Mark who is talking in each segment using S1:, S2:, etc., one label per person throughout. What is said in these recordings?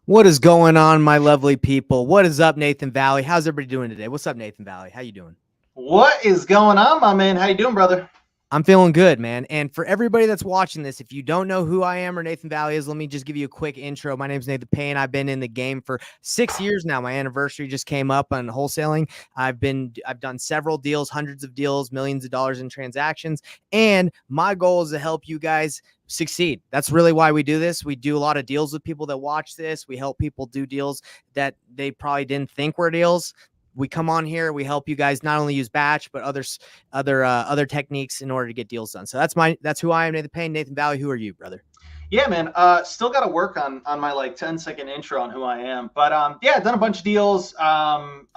S1: What is going on, my lovely people? What is up, Nathan Valley? How's everybody doing today? What's up, Nathan Valley? How you doing?
S2: What is going on, my man? How you doing, brother?
S1: I'm feeling good, man. And for everybody that's watching this, if you don't know who I am or Nathan Valley is, let me just give you a quick intro. My name is Nathan Payne. I've been in the game for 6 years now. My anniversary just came up on wholesaling. I've done several deals, hundreds of deals, millions of dollars in transactions. And my goal is to help you guys succeed. That's really why we do this. We do a lot of deals with people that watch this. We help people do deals that they probably didn't think were deals. We come on here, we help you guys not only use batch but other techniques in order to get deals done. So that's who I am, Nathan Payne. Nathan Valley, who are you, brother?
S2: Yeah, man. Still got to work on my like 10-second intro on who I am, but yeah, done a bunch of deals. Done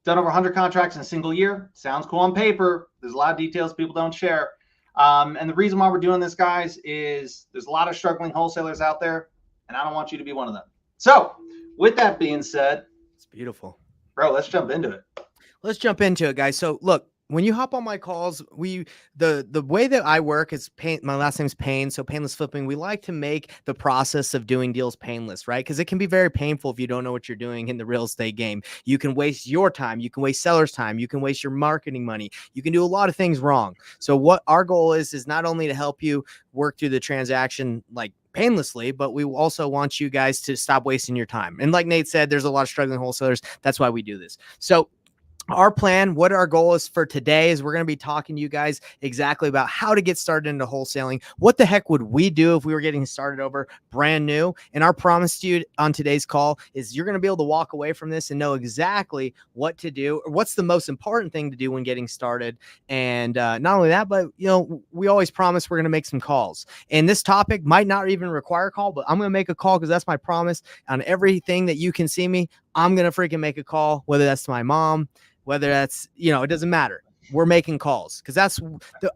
S2: over 100 contracts in a single year. Sounds cool on paper. There's a lot of details people don't share. And the reason why we're doing this, guys, is there's a lot of struggling wholesalers out there, and I don't want you to be one of them. So, with that being said,
S1: It's beautiful.
S2: bro, let's jump into it.
S1: Let's jump into it, guys. So look, when you hop on my calls, the way that I work is pain. My last name's Payne, so Painless Flipping. We like to make the process of doing deals painless, right? Because it can be very painful if you don't know what you're doing in the real estate game. You can waste your time, you can waste sellers' time, you can waste your marketing money, you can do a lot of things wrong. So what our goal is not only to help you work through the transaction like painlessly, but we also want you guys to stop wasting your time. And like Nate said, there's a lot of struggling wholesalers. That's why we do this. So our plan, what our goal is for today, is we're going to be talking to you guys exactly about how to get started into wholesaling. What the heck would we do if we were getting started over brand new? And our promise to you on today's call is you're going to be able to walk away from this and know exactly what to do, or what's the most important thing to do when getting started. And not only that, but we always promise we're going to make some calls. And this topic might not even require a call, but I'm going to make a call because that's my promise. On everything that you can see me, I'm going to freaking make a call, whether that's to my mom, whether that's, it doesn't matter. We're making calls because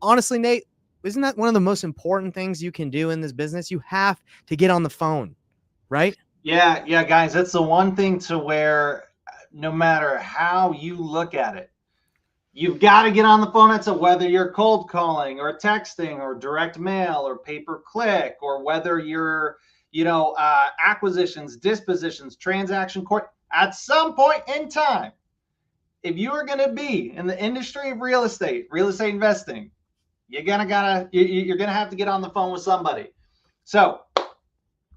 S1: honestly, Nate, isn't that one of the most important things you can do in this business? You have to get on the phone, right?
S2: Yeah, guys, that's the one thing to where no matter how you look at it, you've got to get on the phone. It's whether you're cold calling or texting or direct mail or pay-per-click, or whether you're, acquisitions, dispositions, transaction court. At some point in time, if you are going to be in the industry of real estate investing, you're gonna have to get on the phone with somebody. So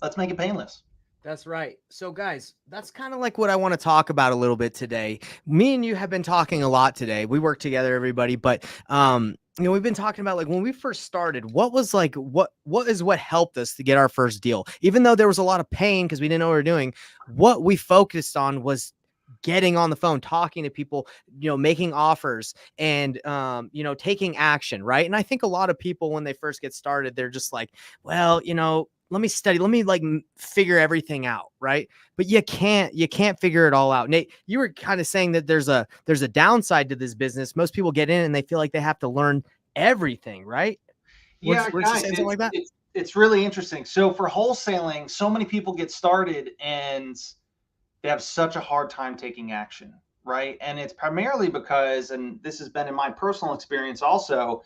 S2: let's make it painless.
S1: That's right. So guys, that's kind of like what I want to talk about a little bit today. Me and you have been talking a lot today. We work together, everybody, but we've been talking about like when we first started, what helped us to get our first deal. Even though there was a lot of pain because we didn't know what we were doing, what we focused on was getting on the phone, talking to people, making offers and, taking action. Right. And I think a lot of people, when they first get started, they're just like, well, let me study, let me like figure everything out. Right. But you can't figure it all out. Nate, you were kind of saying that there's a downside to this business. Most people get in and they feel like they have to learn everything. Right.
S2: Yeah,
S1: We're
S2: guys,
S1: saying something like that.
S2: it's really interesting. So for wholesaling, so many people get started and they have such a hard time taking action, right? And it's primarily because, and this has been in my personal experience also,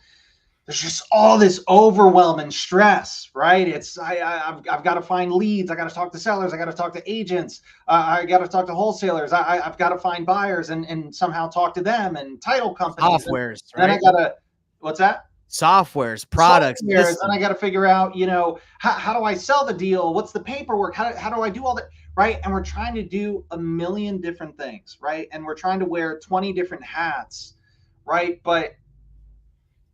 S2: there's just all this overwhelming stress, right? I've got to find leads, I got to talk to sellers, I got to talk to agents, I got to talk to wholesalers, I've got to find buyers and somehow talk to them, and title companies.
S1: Softwares,
S2: and then
S1: right?
S2: I got to, what's that?
S1: Softwares, products.
S2: Softwares, then I got to figure out, how do I sell the deal? What's the paperwork? How do I do all that? Right. And we're trying to do a million different things. Right. And we're trying to wear 20 different hats. Right. But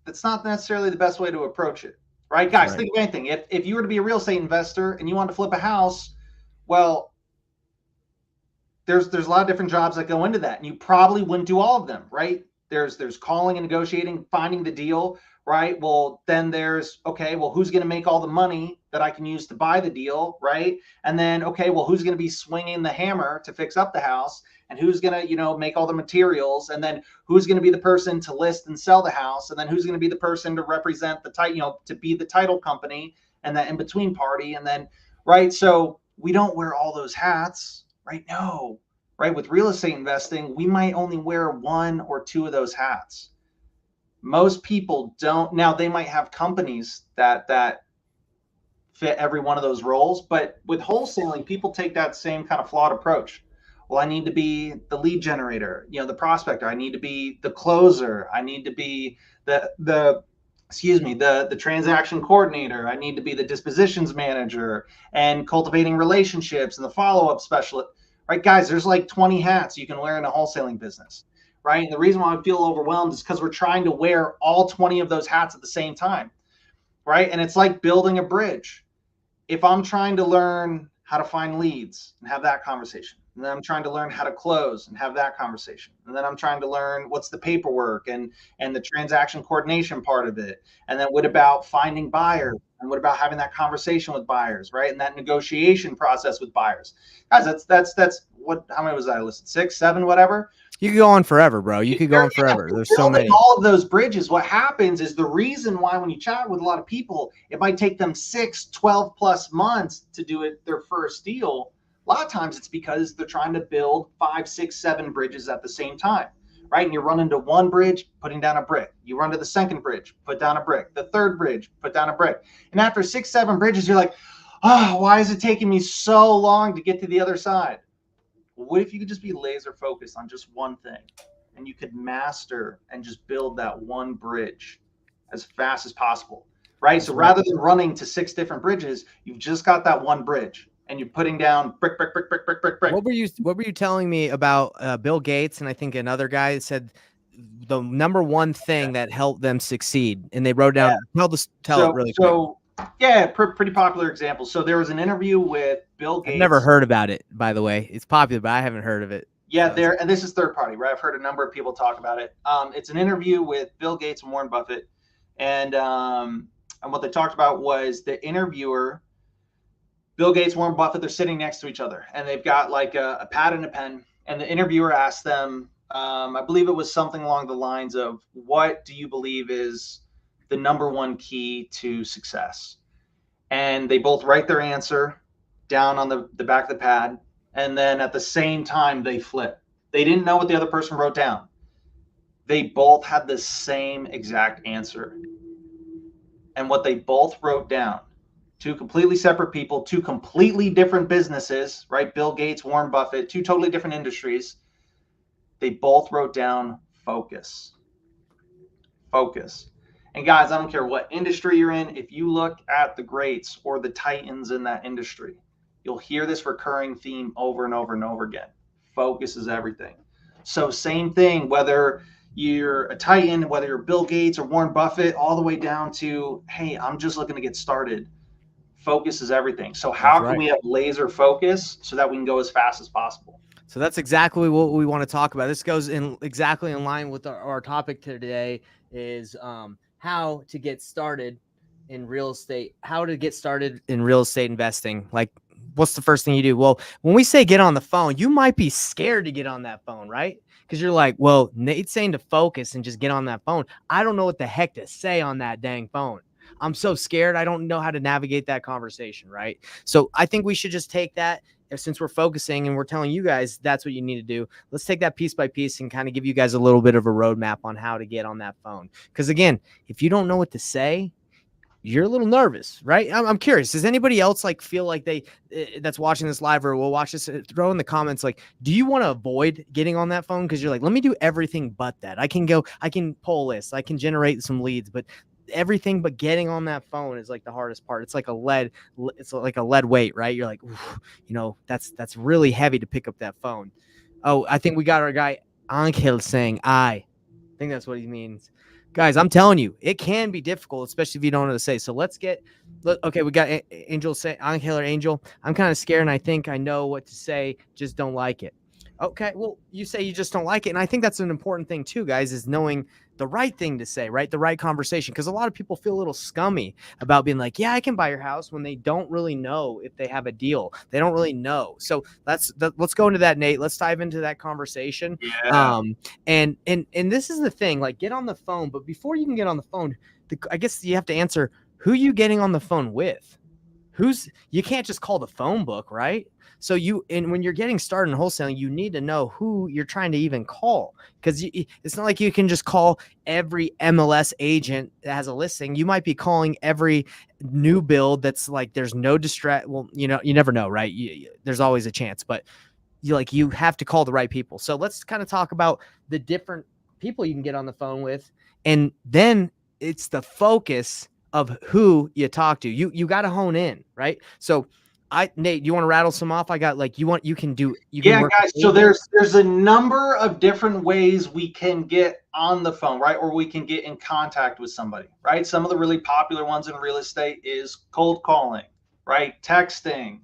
S2: that's not necessarily the best way to approach it. Right. Guys, think of anything. If you were to be a real estate investor and you want to flip a house, well, there's a lot of different jobs that go into that. And you probably wouldn't do all of them. Right. There's calling and negotiating, finding the deal. Right. Well, then there's, okay, well, who's going to make all the money that I can use to buy the deal? Right. And then, okay, well, who's going to be swinging the hammer to fix up the house? And who's going to, make all the materials? And then who's going to be the person to list and sell the house? And then who's going to be the person to represent the title, to be the title company and that in between party? And then, right. So we don't wear all those hats, right? No. Right. With real estate investing, we might only wear one or two of those hats. Most people don't. Now they might have companies that fit every one of those roles. But with wholesaling, people take that same kind of flawed approach. Well, I need to be the lead generator, the prospector. I need to be the closer. I need to be the excuse me, the transaction coordinator. I need to be the dispositions manager and cultivating relationships and the follow-up specialist. Right, guys, there's like 20 hats you can wear in a wholesaling business. Right. And the reason why I feel overwhelmed is because we're trying to wear all 20 of those hats at the same time. Right. And it's like building a bridge. If I'm trying to learn how to find leads and have that conversation, and then I'm trying to learn how to close and have that conversation, and then I'm trying to learn what's the paperwork and the transaction coordination part of it, and then what about finding buyers, and what about having that conversation with buyers, right, and that negotiation process with buyers, guys. That's what, how many was I listed? 6, 7, whatever.
S1: You could go on forever, bro. You could go on forever. There's so many.
S2: All of those bridges, what happens is the reason why when you chat with a lot of people, it might take them 6, 12 plus months to do it their first deal. A lot of times it's because they're trying to build 5, 6, 7 bridges at the same time, right? And you run into one bridge, putting down a brick. You run to the second bridge, put down a brick. The third bridge, put down a brick. And after 6, 7 bridges, you're like, oh, why is it taking me so long to get to the other side? Well, what if you could just be laser focused on just one thing, and you could master and just build that one bridge as fast as possible, right? So rather than running to 6 different bridges, you've just got that one bridge, and you're putting down brick, brick, brick, brick, brick, brick, brick.
S1: What were you telling me about Bill Gates? And I think another guy said the number one thing that helped them succeed, and they wrote down, tell it really quick.
S2: Yeah, pretty popular example. So there was an interview with Bill Gates.
S1: I've never heard about it, by the way. It's popular, but I haven't heard of it.
S2: Yeah, and this is third party, right? I've heard a number of people talk about it. It's an interview with Bill Gates and Warren Buffett, and what they talked about was the interviewer, Bill Gates, Warren Buffett. They're sitting next to each other, and they've got like a pad and a pen. And the interviewer asked them, I believe it was something along the lines of, "What do you believe is the number one key to success?" And they both write their answer down on the back of the pad. And then at the same time, they flip. They didn't know what the other person wrote down. They both had the same exact answer. And what they both wrote down, 2 completely separate people, 2 completely different businesses, right? Bill Gates, Warren Buffett, 2 totally different industries. They both wrote down focus. Focus. And guys, I don't care what industry you're in. If you look at the greats or the titans in that industry, you'll hear this recurring theme over and over and over again. Focus is everything. So same thing, whether you're a titan, whether you're Bill Gates or Warren Buffett, all the way down to, hey, I'm just looking to get started. Focus is everything. So how can we have laser focus so that we can go as fast as possible?
S1: So that's exactly what we want to talk about. This goes in exactly in line with our topic today is how to get started in real estate, investing. Like, what's the first thing you do? Well, when we say get on the phone, you might be scared to get on that phone, right? Because you're like, well, Nate's saying to focus and just get on that phone. I don't know what the heck to say on that dang phone. I'm so scared. I don't know how to navigate that conversation, right? So I think we should just take that, since we're focusing and we're telling you guys that's what you need to do. Let's take that piece by piece and kind of give you guys a little bit of a roadmap on how to get on that phone. Because again, if you don't know what to say, you're a little nervous, right? I'm curious. Does anybody else like feel like that's watching this live or will watch this, throw in the comments, like, do you want to avoid getting on that phone? Because you're like, let me do everything but that. I can pull lists, I can generate some leads, but everything but getting on that phone is like the hardest part. It's like a lead weight, right? You're like, that's really heavy to pick up that phone. Oh, I think we got our guy Angel saying I think that's what he means. Guys, I'm telling you, it can be difficult, especially if you don't know what to say. So okay, we got Angel saying, Angel or Angel, I'm kind of scared and I think I know what to say, just don't like it. Okay, well, you say you just don't like it. And I think that's an important thing too, guys, is knowing the right thing to say, right? The right conversation. Because a lot of people feel a little scummy about being like, yeah, I can buy your house, when they don't really know if they have a deal. They don't really know. So let's go into that, Nate. Let's dive into that conversation.
S2: Yeah.
S1: And this is the thing, like, get on the phone. But before you can get on the phone, I guess you have to answer, who you getting on the phone with? you can't just call the phone book, right? So and when you're getting started in wholesaling, you need to know who you're trying to even call, because it's not like you can just call every MLS agent that has a listing. You might be calling every new build that's like there's no distract. Well, you never know, right? There's always a chance, but you have to call the right people. So let's kind of talk about the different people you can get on the phone with, and then it's the focus of who you talk to. You got to hone in, right? So Nate, you want to rattle some off? I got like you can
S2: Yeah,
S1: work
S2: guys. So there's a number of different ways we can get on the phone, right? Or we can get in contact with somebody, right? Some of the really popular ones in real estate is cold calling, right? Texting.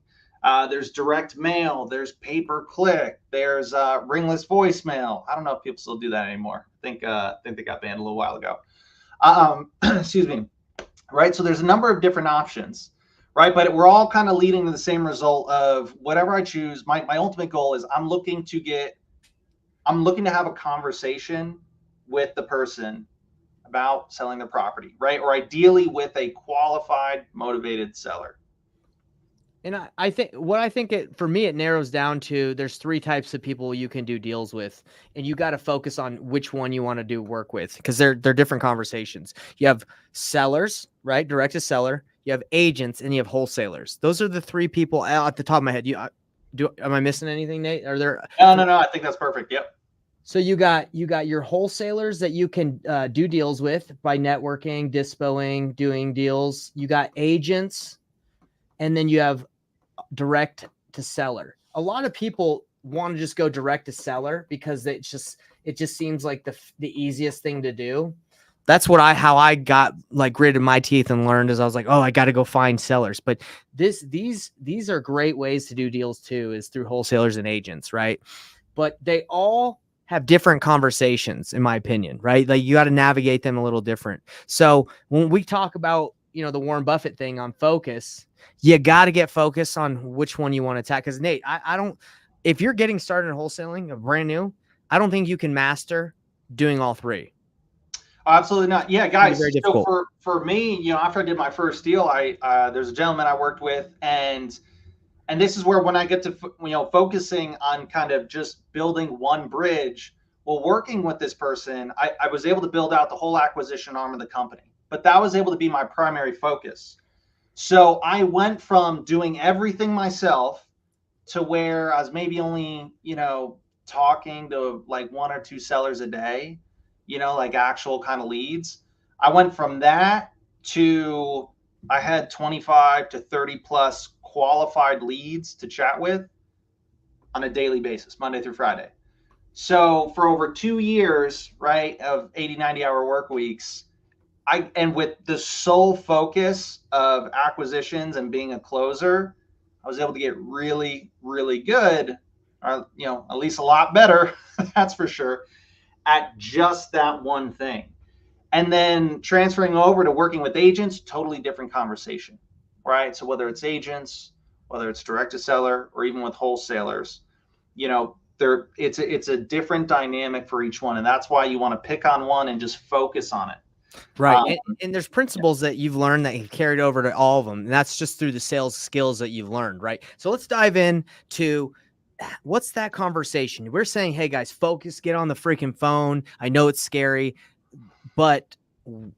S2: There's direct mail. There's pay per click. There's ringless voicemail. I don't know if people still do that anymore. I think they got banned a little while ago. Excuse me. Right. So there's a number of different options, right? But we're all kind of leading to the same result of whatever I choose. My ultimate goal is I'm looking to have a conversation with the person about selling their property, right? Or ideally with a qualified, motivated seller.
S1: And I think for me, it narrows down to there's three types of people you can do deals with, and you got to focus on which one you want to do work with, because they're different conversations. You have sellers, right? Direct to seller. You have agents, and you have wholesalers. Those are the three people at the top of my head. Am I missing anything, Nate? Are there?
S2: No. I think that's perfect. Yep.
S1: So you got your wholesalers that you can do deals with by networking, dispoing, doing deals. You got agents, and then you have direct to seller. A lot of people want to just go direct to seller because it just seems like the easiest thing to do. That's how I got like gritted my teeth and learned, as I was like, oh, I got to go find sellers. But these are great ways to do deals too, is through wholesalers and agents, right? But they all have different conversations, in my opinion, right? Like you got to navigate them a little different. So when we talk about, the Warren Buffett thing on focus, you got to get focused on which one you want to attack. Because Nate, I don't, if you're getting started in wholesaling, brand new, I don't think you can master doing all three.
S2: Absolutely not. Yeah, guys.
S1: Very difficult.
S2: So for me, after I did my first deal, there's a gentleman I worked with, and this is where when I get to focusing on kind of just building one bridge. Well, working with this person, I was able to build out the whole acquisition arm of the company, but that was able to be my primary focus. So I went from doing everything myself to where I was maybe only, talking to like one or two sellers a day, like actual kind of leads. I went from that to I had 25 to 30 plus qualified leads to chat with on a daily basis, Monday through Friday. So for over 2 years, right, of 80, 90-hour work weeks, and with the sole focus of acquisitions and being a closer, I was able to get really, really good, at least a lot better, that's for sure, at just that one thing. And then transferring over to working with agents, totally different conversation, right? So whether it's agents, whether it's direct to seller, or even with wholesalers, it's a different dynamic for each one. And that's why you want to pick on one and just focus on it.
S1: Right. And there's principles that you've learned that you've carried over to all of them. And that's just through the sales skills that you've learned, right? So let's dive in to what's that conversation. We're saying, hey guys, focus, get on the freaking phone. I know it's scary, but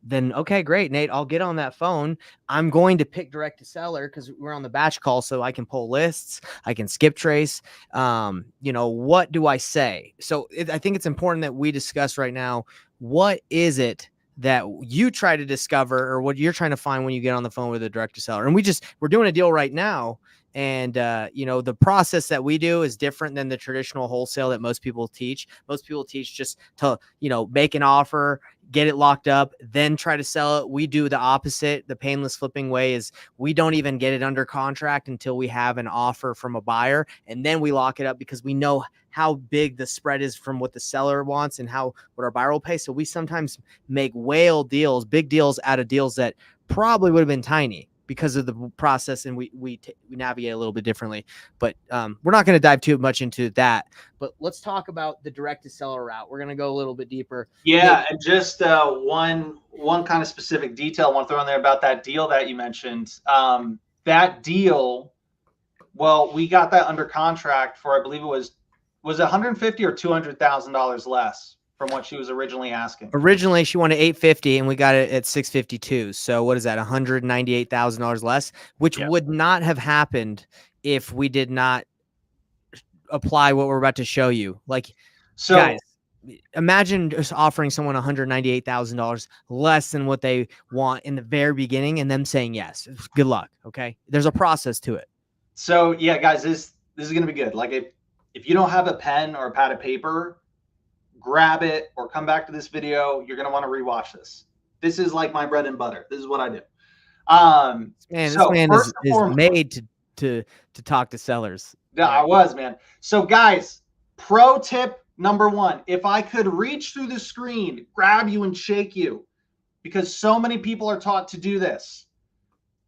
S1: then, okay, great, Nate, I'll get on that phone. I'm going to pick direct to seller because we're on the batch call. So I can pull lists. I can skip trace. What do I say? So I think it's important that we discuss right now, what is it that you try to discover or what you're trying to find when you get on the phone with a direct to seller? And we're doing a deal right now. And, the process that we do is different than the traditional wholesale that most people teach. Most people teach just to, make an offer, get it locked up, then try to sell it. We do the opposite. The painless flipping way is we don't even get it under contract until we have an offer from a buyer. And then we lock it up because we know how big the spread is from what the seller wants and what our buyer will pay. So we sometimes make whale deals, big deals out of deals that probably would have been tiny because of the process, and we navigate a little bit differently. But we're not going to dive too much into that. But let's talk about the direct to seller route. We're going to go a little bit deeper.
S2: Yeah, and just one kind of specific detail I want to throw in there about that deal that you mentioned. that deal, well, we got that under contract for, I believe it was it 150 or $200,000 less from what she was originally asking.
S1: Originally, she wanted 850, and we got it at 652. So what is that? $198,000 less, which
S2: Yeah.
S1: would not have happened if we did not apply what we're about to show you. Like, guys,
S2: So
S1: imagine just offering someone $198,000 less than what they want in the very beginning, and them saying yes. Good luck. Okay, there's a process to it.
S2: So yeah, guys, this is gonna be good. Like if you don't have a pen or a pad of paper, grab it or come back to this video. You're gonna want to rewatch this. This is like my bread and butter. This is what I do.
S1: This
S2: So
S1: man
S2: first and
S1: is
S2: foremost,
S1: made to talk to sellers.
S2: yeah, I was, man. So guys, pro tip number one: if I could reach through the screen, grab you and shake you, because so many people are taught to do this.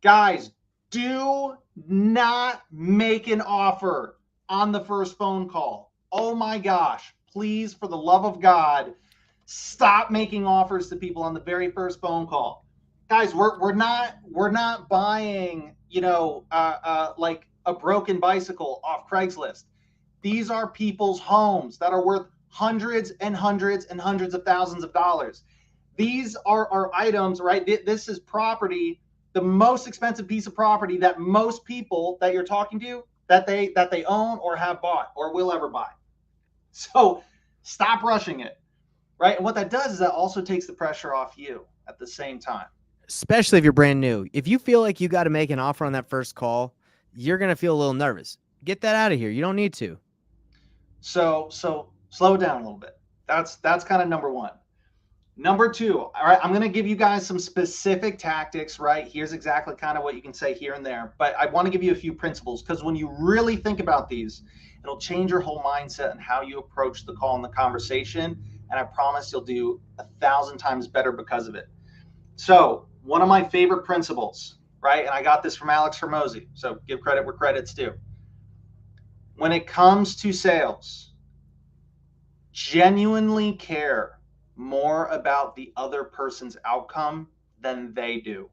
S2: Guys, do not make an offer on the first phone call. Oh my gosh, please, for the love of God, stop making offers to people on the very first phone call. Guys, we're not buying, like a broken bicycle off Craigslist. These are people's homes that are worth hundreds and hundreds and hundreds of thousands of dollars. These are items, right? This is property, the most expensive piece of property that most people that you're talking to that they own or have bought or will ever buy. So stop rushing it, right? And what that does is that also takes the pressure off you at the same time.
S1: Especially if you're brand new. If you feel like you got to make an offer on that first call, you're going to feel a little nervous. Get that out of here. You don't need to.
S2: So slow it down a little bit. That's kind of number one. Number two, all right, I'm going to give you guys some specific tactics, right? Here's exactly kind of what you can say here and there. But I want to give you a few principles, because when you really think about these, it'll change your whole mindset and how you approach the call and the conversation. And I promise you'll do 1,000 times better because of it. So one of my favorite principles, right? And I got this from Alex Hermosi. So give credit where credit's due. When it comes to sales, genuinely care more about the other person's outcome than they do.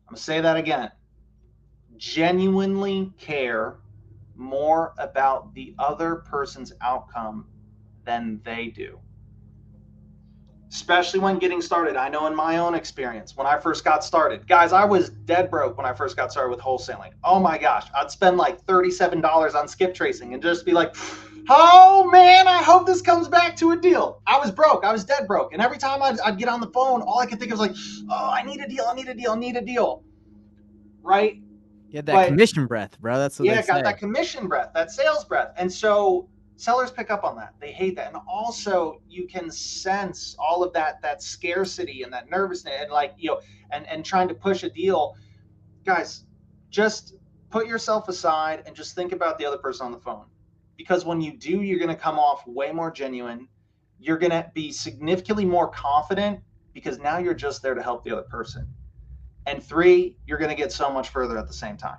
S2: I'm going to say that again. Genuinely care more about the other person's outcome than they do. Especially when getting started. I know in my own experience, when I first got started, guys, I was dead broke when I first got started with wholesaling. Oh my gosh, I'd spend like $37 on skip tracing and just be like, oh man, I hope this comes back to a deal. I was broke. I was dead broke. And every time I'd get on the phone, all I could think of was like, oh, I need a deal. I need a deal. I need a deal. Right?
S1: You had that commission breath, bro. That's what
S2: yeah,
S1: they say.
S2: got that commission breath, that sales breath. And so sellers pick up on that. They hate that. And also you can sense all of that scarcity and that nervousness and like, and trying to push a deal. Guys, just put yourself aside and just think about the other person on the phone. Because when you do, you're going to come off way more genuine. You're going to be significantly more confident because now you're just there to help the other person. And three, you're going to get so much further at the same time,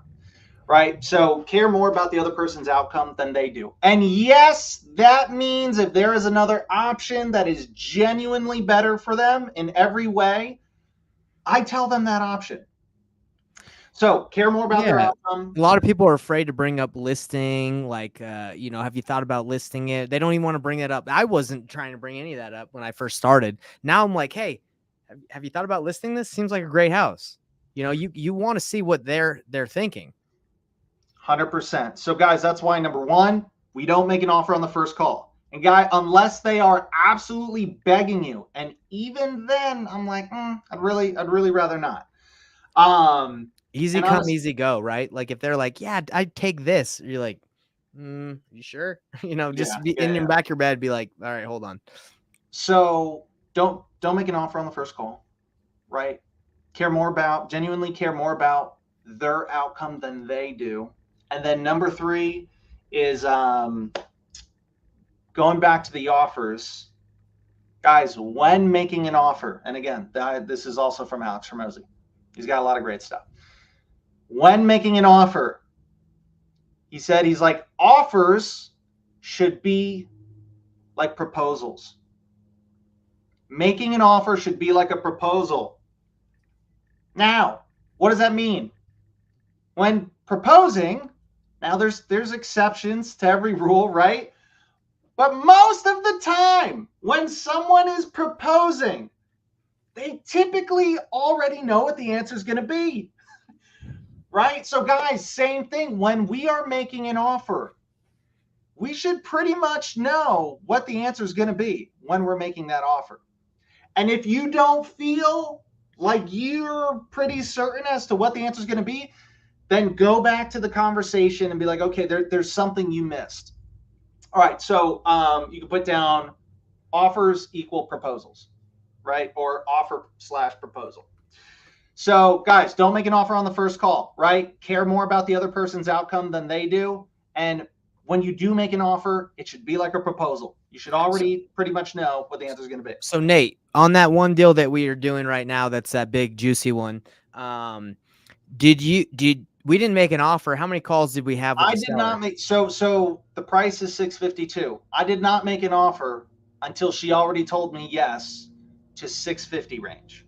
S2: right? So care more about the other person's outcome than they do. And yes, that means if there is another option that is genuinely better for them in every way, I tell them that option. So care more about their outcome.
S1: A lot of people are afraid to bring up listing. Like, have you thought about listing it? They don't even want to bring it up. I wasn't trying to bring any of that up when I first started. Now I'm like, hey, have you thought about listing this? Seems like a great house. You want to see what they're thinking.
S2: 100%. So guys, that's why number one, we don't make an offer on the first call. And guy, unless they are absolutely begging you, and even then, I'm like, I'd really rather not.
S1: Easy come, easy go, right? Like if they're like, yeah, I'd take this, you're like, you sure? Just be in your back of your bed, be like, all right, hold on.
S2: So don't make an offer on the first call, right? Genuinely care more about their outcome than they do. And then number three is going back to the offers. Guys, when making an offer, and again, this is also from Alex Hermosi. He's got a lot of great stuff. When making an offer, he said, he's like, offers should be like proposals. Making an offer should be like a proposal. Now, what does that mean? When proposing, now there's exceptions to every rule, right? But most of the time, when someone is proposing, they typically already know what the answer is going to be, right? So, guys, same thing. When we are making an offer, we should pretty much know what the answer is going to be when we're making that offer. And if you don't feel like you're pretty certain as to what the answer is going to be, then go back to the conversation and be like, okay, there's something you missed. All right, so you can put down offers equal proposals, right? Or offer slash proposal. So, guys, don't make an offer on the first call, right? Care more about the other person's outcome than they do. And when you do make an offer, it should be like a proposal. You should already pretty much know what the answer is going to be.
S1: So Nate, on that one deal that we are doing right now, that's that big juicy one. Did we didn't make an offer? How many calls did we have with
S2: I
S1: the
S2: did
S1: seller?
S2: not make so the price is $652. I did not make an offer until she already told me yes to 650 range.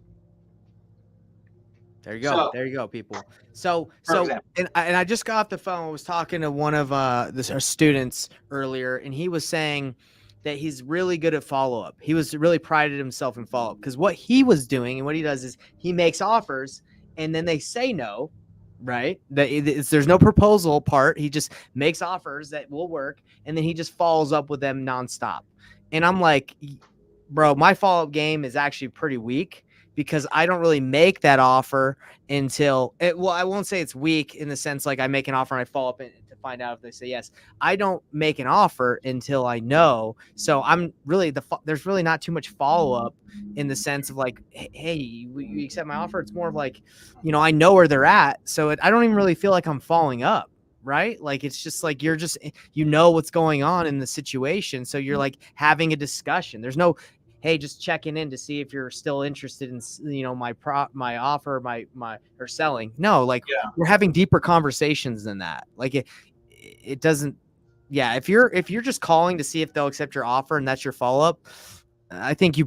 S1: There you go.
S2: So,
S1: There you go, people. So
S2: for example,
S1: and I just got off the phone. I was talking to one of our students earlier, and he was saying that he's really good at follow up. He was really prided himself in follow up because what he was doing and what he does is he makes offers and then they say no, right? There's no proposal part. He just makes offers that will work, and then he just follows up with them nonstop. And I'm like, bro, my follow up game is actually pretty weak because I don't really make that offer until well, I won't say it's weak in the sense like I make an offer and I follow up to find out if they say yes. I don't make an offer until I know. So I'm really there's really not too much follow up in the sense of like, hey, you accept my offer. It's more of like, I know where they're at. So I don't even really feel like I'm following up. Right? Like, it's just like, you're just, what's going on in the situation. So you're like having a discussion. There's no, hey, just checking in to see if you're still interested in, my offer, or selling. No, like,
S2: yeah.
S1: we're having deeper conversations than that. Like it doesn't. Yeah. If you're just calling to see if they'll accept your offer and that's your follow up, I think you're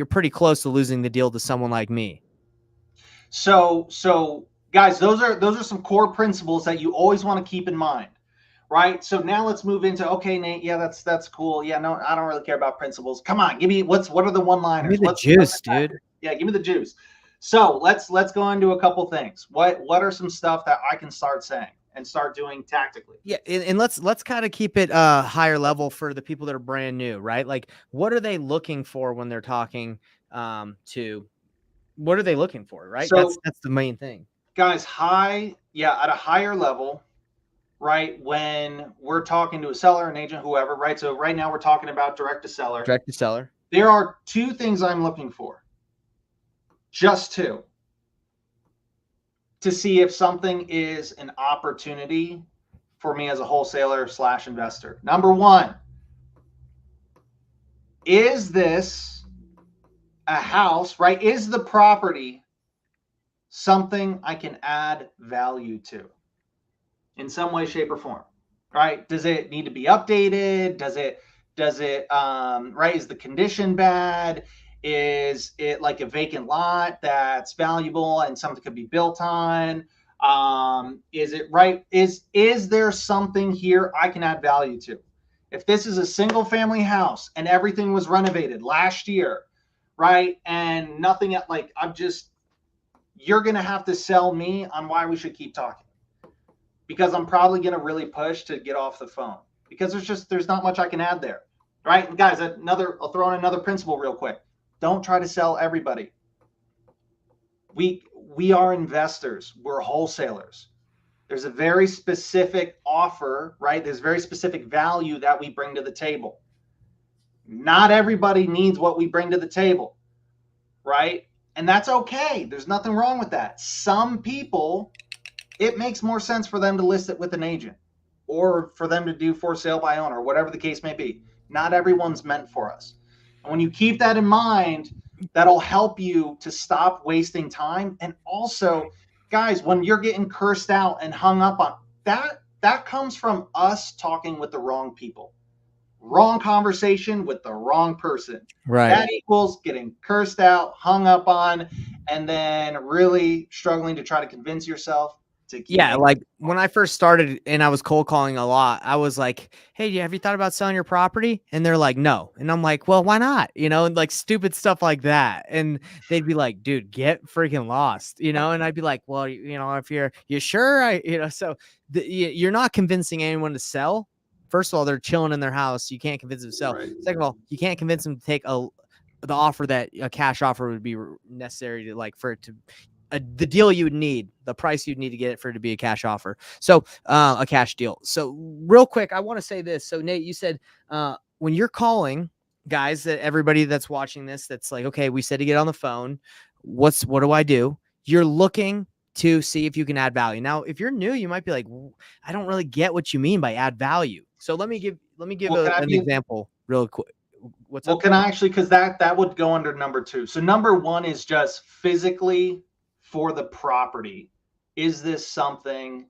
S1: pretty close to losing the deal to someone like me.
S2: So guys, those are some core principles that you always want to keep in mind, right? So now let's move into, okay, Nate, yeah, that's cool. Yeah, no, I don't really care about principles. Come on, give me what are the one-liners?
S1: Give me the juice, dude.
S2: Yeah, give me the juice. So let's go into a couple things. What are some stuff that I can start saying and start doing tactically?
S1: Yeah, and let's kind of keep it higher level for the people that are brand new, right? Like, what are they looking for when they're talking to? What are they looking for, right?
S2: So
S1: That's the main thing.
S2: guys, at a higher level, right? When we're talking to a seller, an agent, whoever, right? So right now we're talking about direct to seller.
S1: Direct to seller.
S2: There are two things I'm looking for. Just two. To see if something is an opportunity for me as a wholesaler / investor. Number one, is this a house, right? Is the property something I can add value to in some way, shape, or form, right? Does it need to be updated? Does it, right? Is the condition bad? Is it like a vacant lot that's valuable and something could be built on? Is it right? Is there something here I can add value to? If this is a single family house and everything was renovated last year, right? And nothing like you're going to have to sell me on why we should keep talking, because I'm probably going to really push to get off the phone because there's not much I can add there. Right. And guys, I'll throw in another principle real quick. Don't try to sell everybody. We are investors. We're wholesalers. There's a very specific offer, right? There's very specific value that we bring to the table. Not everybody needs what we bring to the table, right? And that's okay. There's nothing wrong with that. Some people, it makes more sense for them to list it with an agent or for them to do for sale by owner, whatever the case may be. Not everyone's meant for us. And when you keep that in mind, that'll help you to stop wasting time. And also, guys, when you're getting cursed out and hung up on that comes from us talking with the wrong people. Wrong conversation with the wrong person.
S1: Right.
S2: That equals getting cursed out, hung up on, and then really struggling to try to convince yourself to keep
S1: Yeah,
S2: making
S1: like when
S2: calls.
S1: I first started and I was cold calling a lot, I was like, "Hey, have you thought about selling your property?" And they're like, "No." And I'm like, "Well, why not?" And like stupid stuff like that. And they'd be like, "Dude, get freaking lost," And I'd be like, "Well, if you sure, so you're not convincing anyone to sell. First of all, they're chilling in their house. You can't convince them to sell.
S2: Right.
S1: Second of all, you can't convince them to take the offer that a cash offer would be necessary to like for it to the deal you would need, the price you'd need to get it for it to be a cash offer. So a cash deal. So real quick, I want to say this. So Nate, you said when you're calling guys, that everybody that's watching this, that's like, okay, we said to get on the phone. What do I do? You're looking to see if you can add value. Now, if you're new, you might be like, I don't really get what you mean by add value. So let me give
S2: Well, can I
S1: an
S2: be
S1: example real quick. What's
S2: well,
S1: up?
S2: can I actually, because that would go under number two. So number one is just physically for the property. Is this something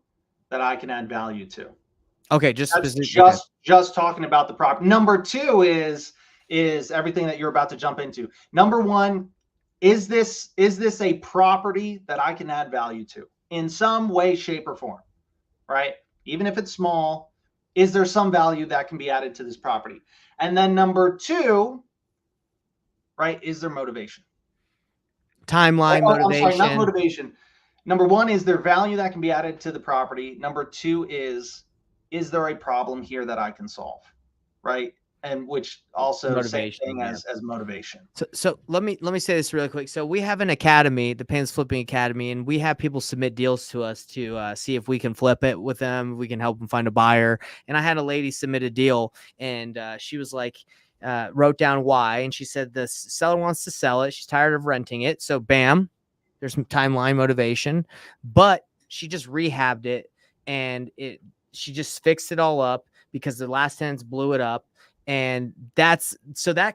S2: that I can add value to?
S1: Okay, just
S2: That's
S1: specific. Okay.
S2: just talking about the property. Number two is everything that you're about to jump into. Number one, is this a property that I can add value to in some way, shape, or form? Right? Even if it's small, is there some value that can be added to this property? And then number two, right, is there motivation?
S1: Timeline,
S2: I'm sorry, not
S1: motivation.
S2: motivation. Number one is there value that can be added to the property. Number two is there a problem here that I can solve? Right? And which also same
S1: Motivation,
S2: thing
S1: yeah.
S2: as motivation.
S1: So let me say this really quick. So we have an academy, the Painless Flipping Academy, and we have people submit deals to us to see if we can flip it with them. We can help them find a buyer. And I had a lady submit a deal, and she was like, wrote down why, and she said the seller wants to sell it. She's tired of renting it. So bam, there's some timeline motivation, but she just rehabbed it, and she just fixed it all up because the last tenants blew it up. And that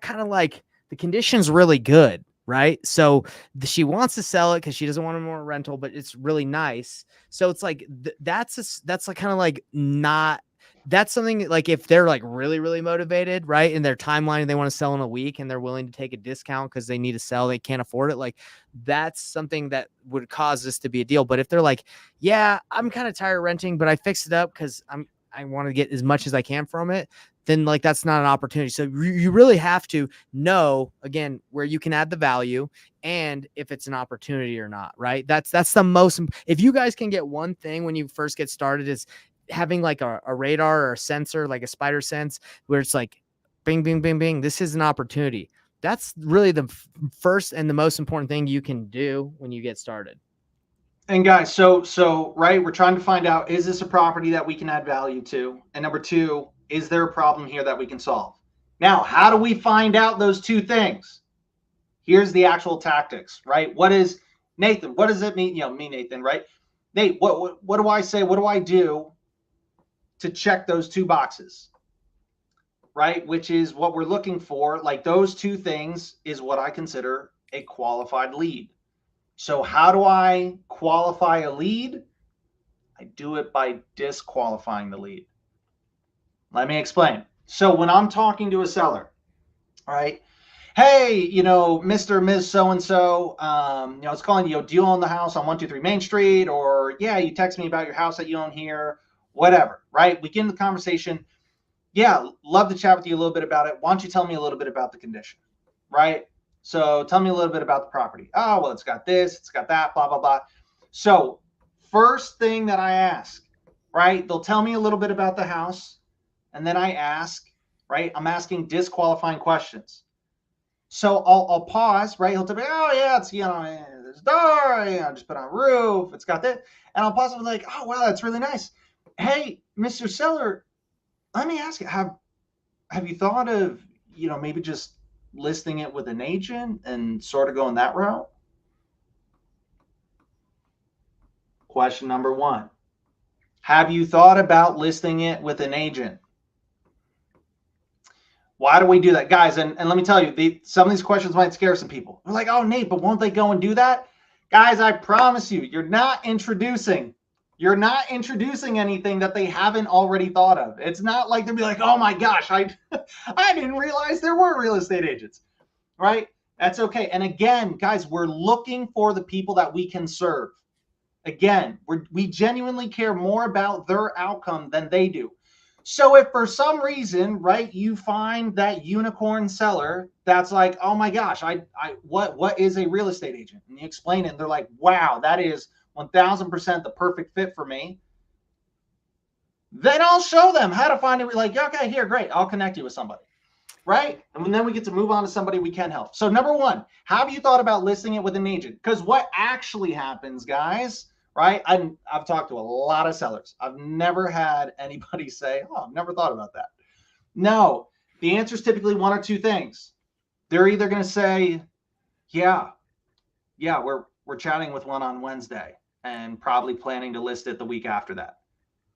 S1: kind of like the condition's really good, right? So she wants to sell it because she doesn't want a more rental, but it's really nice. So it's like that's like kind of like not that's something like if they're like really really motivated, right, in their timeline and they want to sell in a week and they're willing to take a discount because they need to sell, they can't afford it, like that's something that would cause this to be a deal. But if they're like, yeah, I'm kind of tired of renting, but I fixed it up because I want to get as much as I can from it, then like that's not an opportunity. So you really have to know again where you can add the value and if it's an opportunity or not, right? That's the most. If you guys can get one thing when you first get started is having like a radar or a sensor, like a spider sense, where it's like, bing, bing, bing, bing. This is an opportunity. That's really the first and the most important thing you can do when you get started.
S2: And guys, so right, we're trying to find out, is this a property that we can add value to? And number two, is there a problem here that we can solve? Now, how do we find out those two things? Here's the actual tactics, right? What is Nathan? What does it mean? Me, Nathan, right? Nate, what do I say? What do I do to check those two boxes? Right? Which is what we're looking for. Like those two things is what I consider a qualified lead. So how do I qualify a lead? I do it by disqualifying the lead. Let me explain. So when I'm talking to a seller, right? Hey, Mr. Ms. So-and-so, it's calling, do you own the house on 123 Main Street? Or, yeah, you text me about your house that you own here, whatever, right? We get in the conversation. Yeah, love to chat with you a little bit about it. Why don't you tell me a little bit about the condition, right? So tell me a little bit about the property. Oh, well, it's got this, it's got that, blah, blah, blah. So first thing that I ask, right? They'll tell me a little bit about the house. And then I ask, right? I'm asking disqualifying questions. So I'll pause, right? He'll tell me, oh yeah, it's there's a door, just put on a roof, it's got that, and I'll pause and be like, oh wow, that's really nice. Hey, Mr. Seller, let me ask you, have you thought of maybe just listing it with an agent and sort of going that route? Question number one. Have you thought about listing it with an agent? Why do we do that, guys? And let me tell you, some of these questions might scare some people. They're like, oh, Nate, but won't they go and do that? Guys, I promise you, you're not introducing anything that they haven't already thought of. It's not like they'll be like, oh my gosh, I didn't realize there were real estate agents, right? That's okay. And again, guys, we're looking for the people that we can serve. Again, we genuinely care more about their outcome than they do. So if for some reason, right, you find that unicorn seller that's like, oh my gosh, what is a real estate agent? And you explain it, and they're like, wow, that is 1000% the perfect fit for me. Then I'll show them how to find it. Like, okay, here, great, I'll connect you with somebody. Right? And then we get to move on to somebody we can help. So number one, have you thought about listing it with an agent? Because what actually happens, guys, right? I've talked to a lot of sellers. I've never had anybody say, oh, I've never thought about that. No, the answer is typically one or two things. They're either going to say, yeah, we're chatting with one on Wednesday and probably planning to list it the week after that.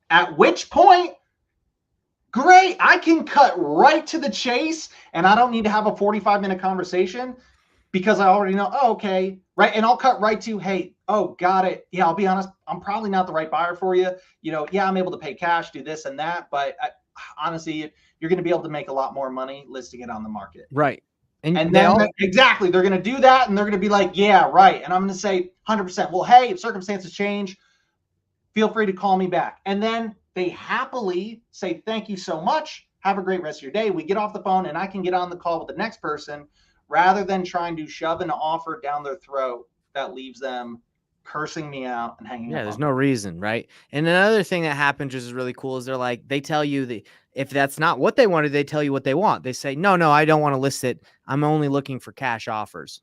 S2: At which point, great, I can cut right to the chase and I don't need to have a 45-minute conversation because I already know, oh, okay, right? And I'll cut right to, hey, oh, got it. Yeah, I'll be honest, I'm probably not the right buyer for you. Yeah, I'm able to pay cash, do this and that, but honestly, you're going to be able to make a lot more money listing it on the market.
S1: Right.
S2: And then exactly, they're going to do that and they're going to be like, yeah, right. And I'm going to say 100%, well, hey, if circumstances change, feel free to call me back. And then they happily say, thank you so much. Have a great rest of your day. We get off the phone and I can get on the call with the next person rather than trying to shove an offer down their throat that leaves them cursing me out and hanging up.
S1: Yeah, there's no reason, right? And another thing that happens, which is really cool, is they tell you if that's not what they wanted, they tell you what they want. They say, no, I don't want to list it. I'm only looking for cash offers,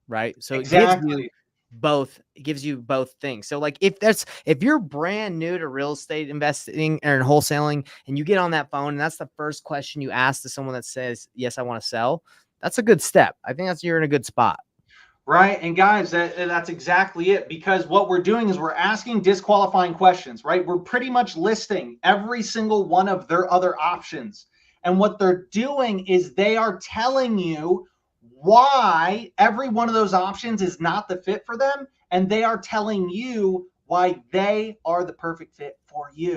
S1: right? So
S2: exactly.
S1: It gives you both things. So like if you're brand new to real estate investing or wholesaling and you get on that phone and that's the first question you ask to someone that says, yes, I want to sell, that's a good step. I think you're in a good spot.
S2: Right. And guys, that's exactly it, because what we're doing is we're asking disqualifying questions, right? We're pretty much listing every single one of their other options. And what they're doing is they are telling you why every one of those options is not the fit for them. And they are telling you why they are the perfect fit for you,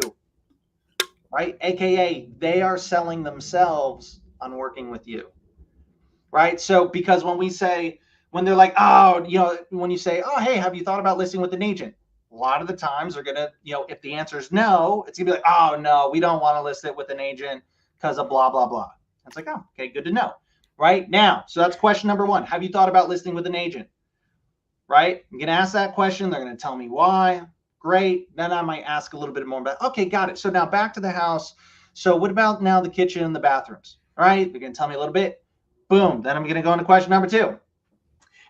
S2: right? AKA they are selling themselves on working with you, right? So because when they're like, oh, when you say, oh, hey, have you thought about listing with an agent? A lot of the times they're going to, if the answer is no, it's going to be like, oh, no, we don't want to list it with an agent because of blah, blah, blah. It's like, oh, okay, good to know. Right now, so that's question number one. Have you thought about listing with an agent? Right? I'm going to ask that question. They're going to tell me why. Great. Then I might ask a little bit more about, okay, got it. So now back to the house. So what about now the kitchen and the bathrooms? All right. They're going to tell me a little bit. Boom. Then I'm going to go into question number two.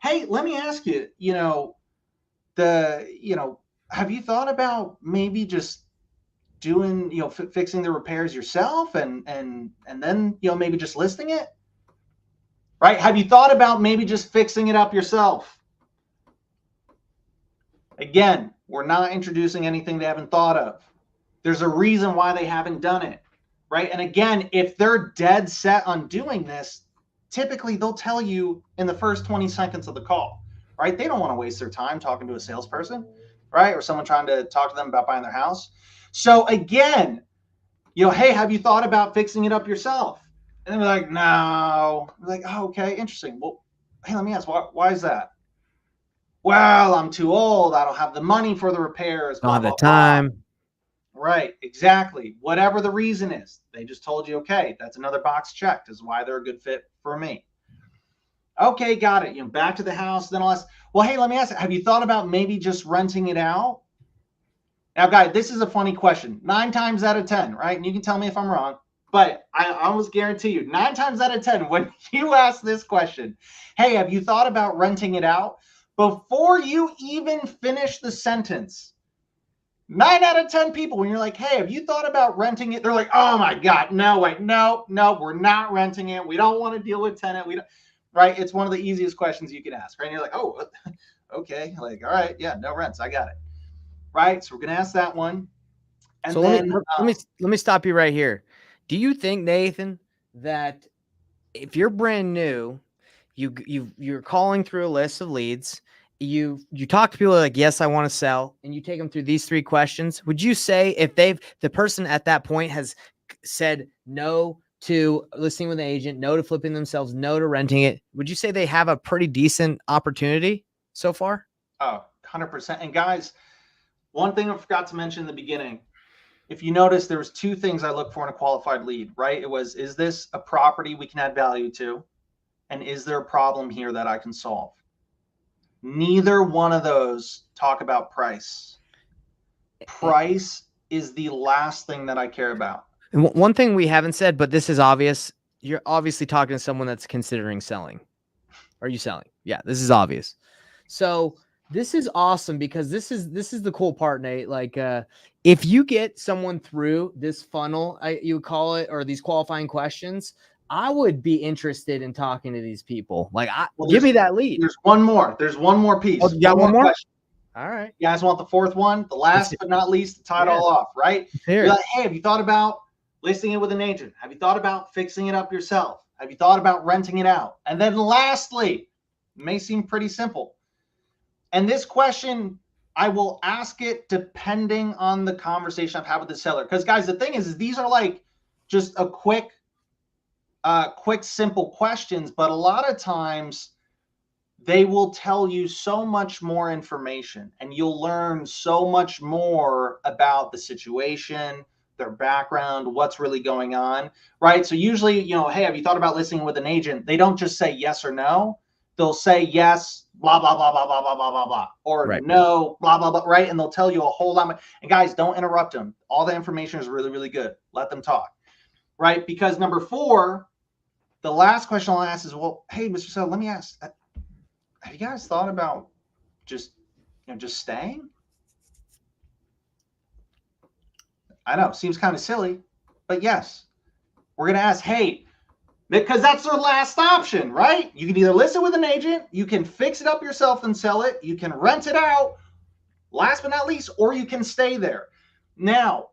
S2: Hey, let me ask you, have you thought about maybe just doing, fixing the repairs yourself and then, maybe just listing it? Right? Have you thought about maybe just fixing it up yourself? Again, we're not introducing anything they haven't thought of. There's a reason why they haven't done it, right? And again, if they're dead set on doing this, typically they'll tell you in the first 20 seconds of the call, right? They don't want to waste their time talking to a salesperson, right? Or someone trying to talk to them about buying their house. So again, hey, have you thought about fixing it up yourself? And they're like, no. We're like, oh, okay, interesting. Well, hey, let me ask, why is that? Well, I'm too old. I don't have the money for the repairs.
S1: Don't have the time.
S2: Blah. Right, exactly. Whatever the reason is, they just told you, okay, that's another box checked, is why they're a good fit for me. Okay, got it. Back to the house. Then I'll ask, well, hey, let me ask, have you thought about maybe just renting it out? Now, guys, this is a funny question. 9 times out of 10, right? And you can tell me if I'm wrong, but I almost guarantee you, 9 times out of 10, when you ask this question, hey, have you thought about renting it out? Before you even finish the sentence, 9 out of 10 people, when you're like, hey, have you thought about renting it? They're like, oh my God, no, wait, no, we're not renting it. We don't want to deal with tenant. We don't, right? It's one of the easiest questions you can ask, right? And you're like, oh, okay. Like, all right, yeah, no rents. I got it. Right. So we're going to ask that one. And
S1: so
S2: then
S1: let me stop you right here. Do you think, Nathan, that if you're brand new, you're calling through a list of leads, you talk to people like, yes, I want to sell, and you take them through these 3 questions, would you say if the person at that point has said no to listing with an agent, no to flipping themselves, no to renting it, would you say they have a pretty decent opportunity so far?
S2: Oh, 100%. And guys, One thing I forgot to mention in the beginning, if you notice, there was two things I look for in a qualified lead, right? It was, is this a property we can add value to? And is there a problem here that I can solve? Neither one of those talk about price. Price is the last thing that I care about.
S1: And one thing we haven't said, but this is obvious. You're obviously talking to someone that's considering selling. Are you selling? Yeah, this is obvious. So this is awesome because this is the cool part, Nate. Like, if you get someone through this funnel, you call it, or these qualifying questions, I would be interested in talking to these people. Like, give me that lead.
S2: There's one more. There's one more piece.
S1: Oh, you got one more?
S2: Question.
S1: All right.
S2: You guys want the fourth one? The last but not least, to tie it all off, right? You're like, hey, have you thought about listing it with an agent? Have you thought about fixing it up yourself? Have you thought about renting it out? And then lastly, it may seem pretty simple. And this question, I will ask it depending on the conversation I've had with the seller. Because guys, the thing is these are like just a quick, simple questions, but a lot of times they will tell you so much more information and you'll learn so much more about the situation, their background, what's really going on, right? So usually, hey, have you thought about listing with an agent? They don't just say yes or no. They'll say yes, blah, blah, blah, blah, blah, blah, blah, blah, blah, or right. No, blah, blah, blah, right? And they'll tell you a whole lot. And guys, don't interrupt them. All the information is really, really good. Let them talk, right? Because number 4, the last question I'll ask is, well, hey, Mr. Seller, let me ask, have you guys thought about just staying? I know, seems kind of silly, but yes, we're going to ask, hey, because that's their last option, right? You can either list it with an agent, you can fix it up yourself and sell it, you can rent it out, last but not least, or you can stay there. Now,